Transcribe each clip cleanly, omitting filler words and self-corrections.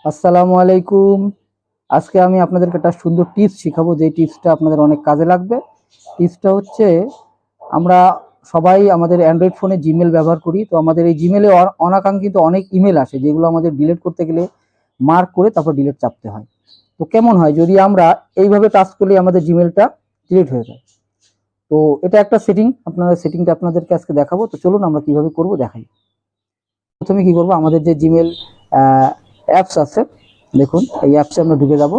আসসালামু আলাইকুম। আজকে আমি আপনাদেরকে একটা সুন্দর টিপস শিখাবো, যে টিপসটা আপনাদের অনেক কাজে লাগবে। টিপসটা হচ্ছে, আমরা সবাই আমাদের অ্যান্ড্রয়েড ফোনে জিমেল ব্যবহার করি। তো আমাদের এই জিমেলে অনাকাঙ্ক্ষিত অনেক ইমেল আসে, যেগুলো আমাদের ডিলিট করতে গেলে মার্ক করে তারপর ডিলিট চাপতে হয়। তো কেমন হয় যদি আমরা এইভাবে টাচ করলে আমাদের জিমেলটা ডিলিট হয়ে যায়। তো এটা একটা সেটিংটা আপনাদেরকে আজকে দেখাবো। তো চলুন আমরা কিভাবে করব দেখাই। প্রথমে কি করব, আমাদের যে জিমেল অ্যাপস আছে, দেখুন এই অ্যাপসে আমরা ঢুকে যাব।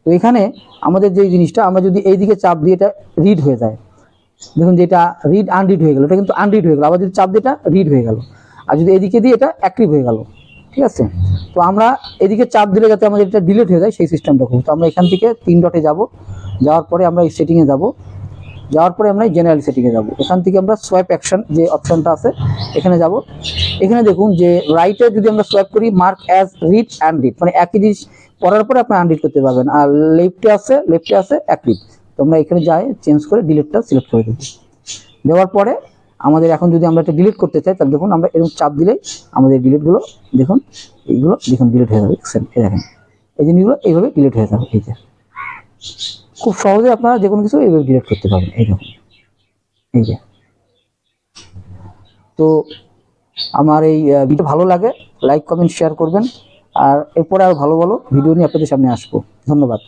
তো এখানে আমাদের যে জিনিসটা, আমরা যদি এইদিকে চাপ দিয়ে এটা রিড হয়ে যায়, দেখুন যেটা রিড আনরিড হয়ে গেল, এটা কিন্তু আনরিড হয়ে গেল। আবার যদি চাপ দিয়ে এটা রিড হয়ে গেল, আর যদি এদিকে দিয়ে এটা অ্যাক্টিভ হয়ে গেল, ঠিক আছে। তো আমরা এদিকে চাপ দিলে যাতে আমাদের এটা ডিলিট হয়ে যায় সেই সিস্টেমটা করব। তো আমরা এখান থেকে 3 ডটে যাব, যাওয়ার পরে আমরা এই সেটিংয়ে যাব, যাওয়ার পরে আমরা জেনারেল সেটিংয়ে যাব। এখান থেকে আমরা সোয়াইপ অ্যাকশন যে অপশনটা আছে এখানে যাব। এখানে দেখুন যে রাইটে যদি আমরা সোয়াইপ করি, mark as read and read, মানে একই জিনিস পড়ার পরে আপনি আনরিড করতে পারবেন। আর লেফটে আছে অ্যাক্টিভ। তো আমরা এখানে যাই, চেঞ্জ করে ডিলিটটা সিলেক্ট করে দেব। দেওয়ার পরে আমাদের এখন যদি আমরা এটা ডিলিট করতে চাই, তাহলে দেখুন আমরা এরকম চাপ দিলেই আমাদের ডিলিটগুলো দেখুন, এইগুলো দেখুন ডিলিট হয়ে যাবে। এই দেখেন এই জিনিসগুলো এইভাবে ডিলিট হয়ে যাবে। এই যে খুব সহজে আপনারা যে কোনো কিছু এইভাবে ডিলিট করতে পারবেন। এই দেখুন, এই যে। তো আমার এই ভিডিও ভালো লাগে, লাইক কমেন্ট শেয়ার করবেন। আর এরপরে আরো ভালো ভালো ভিডিও নিয়ে আপনাদের সামনে আসবো। ধন্যবাদ।